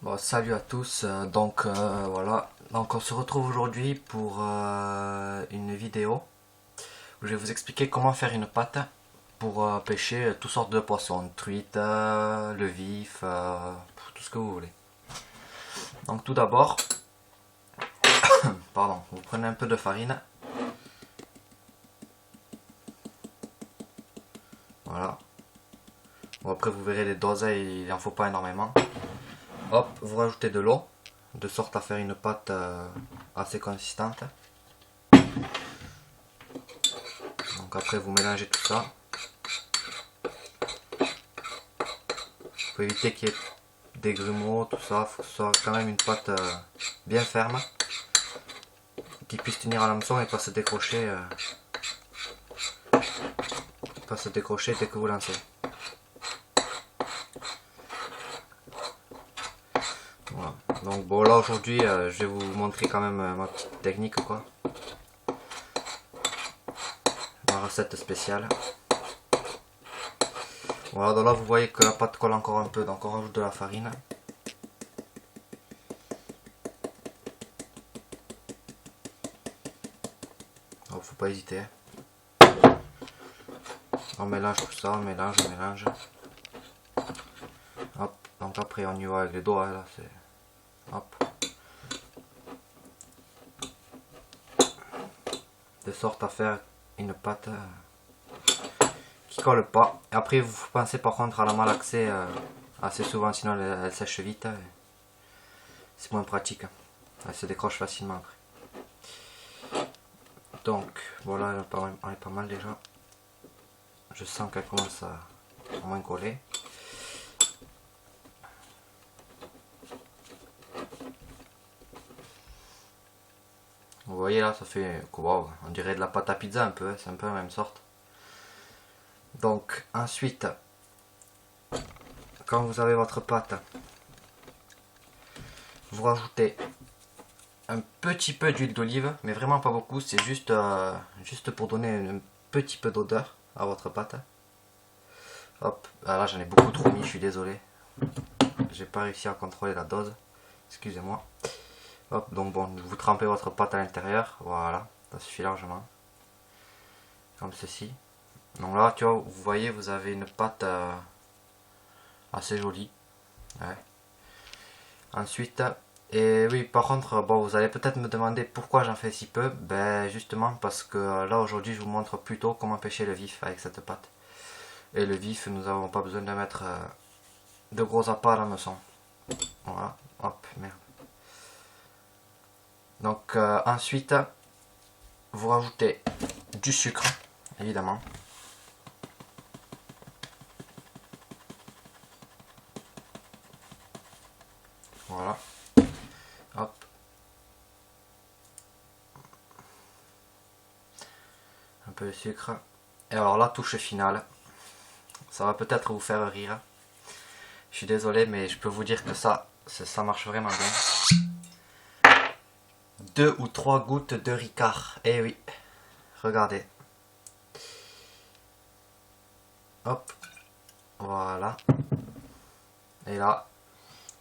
Bon, salut à tous, voilà, donc on se retrouve aujourd'hui pour une vidéo où je vais vous expliquer comment faire une pâte pour pêcher toutes sortes de poissons, truites, le vif, tout ce que vous voulez. Donc tout d'abord, pardon, vous prenez un peu de farine, voilà. Bon, après vous verrez les doses, il n'en faut pas énormément. Hop, vous rajoutez de l'eau, de sorte à faire une pâte assez consistante. Donc après vous mélangez tout ça. Il faut éviter qu'il y ait des grumeaux, tout ça. Il faut que ce soit quand même une pâte bien ferme, qui puisse tenir à l'hameçon et pas se décrocher, dès que vous lancez. Voilà. Donc bon, là aujourd'hui je vais vous montrer quand même ma petite technique, quoi, ma recette spéciale. Voilà, donc là vous voyez que la pâte colle encore un peu, donc on rajoute de la farine. Alors, faut pas hésiter. On mélange tout ça, on mélange. Hop, donc après on y va avec les doigts, là c'est... Hop. De sorte à faire une pâte qui colle pas. Et après vous pensez par contre à la malaxer assez souvent, sinon elle sèche vite. C'est moins pratique. Elle se décroche facilement après. Donc voilà, elle est pas mal déjà. Je sens qu'elle commence à moins coller. Vous voyez là, ça fait wow, on dirait de la pâte à pizza un peu, c'est un peu la même sorte. Donc ensuite, quand vous avez votre pâte, vous rajoutez un petit peu d'huile d'olive, mais vraiment pas beaucoup, c'est juste pour donner un petit peu d'odeur à votre pâte. Hop, ah là j'en ai beaucoup trop mis, je suis désolé. J'ai pas réussi à contrôler la dose, excusez-moi. Hop, donc bon, vous trempez votre pâte à l'intérieur, voilà, ça suffit largement. Comme ceci. Donc là, tu vois, vous voyez, vous avez une pâte assez jolie. Ouais. Ensuite, et oui, par contre, bon, vous allez peut-être me demander pourquoi j'en fais si peu. Ben justement parce que là aujourd'hui, je vous montre plutôt comment pêcher le vif avec cette pâte. Et le vif, nous n'avons pas besoin de mettre de gros appâts à l'hameçon. Voilà, hop, merde. Donc ensuite, vous rajoutez du sucre, évidemment. Voilà. Hop. Un peu de sucre. Et alors la touche finale, ça va peut-être vous faire rire. Je suis désolé, mais je peux vous dire que ça marche vraiment bien. 2 ou 3 gouttes de Ricard. Eh oui, regardez. Hop, voilà. Et là,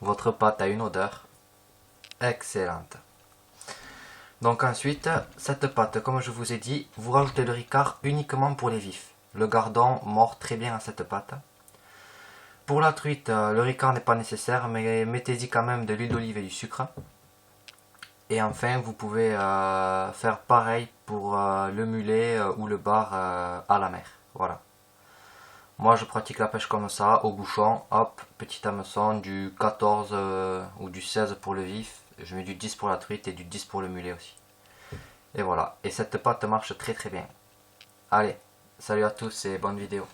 votre pâte a une odeur excellente. Donc ensuite, cette pâte, comme je vous ai dit, vous rajoutez le Ricard uniquement pour les vifs. Le gardon mord très bien à cette pâte. Pour la truite, le Ricard n'est pas nécessaire, mais mettez-y quand même de l'huile d'olive et du sucre. Et enfin, vous pouvez faire pareil pour le mulet ou le bar à la mer. Voilà. Moi, je pratique la pêche comme ça, au bouchon. Hop, petit hameçon, du 14 ou du 16 pour le vif. Je mets du 10 pour la truite et du 10 pour le mulet aussi. Et voilà. Et cette pâte marche très très bien. Allez, salut à tous et bonne vidéo.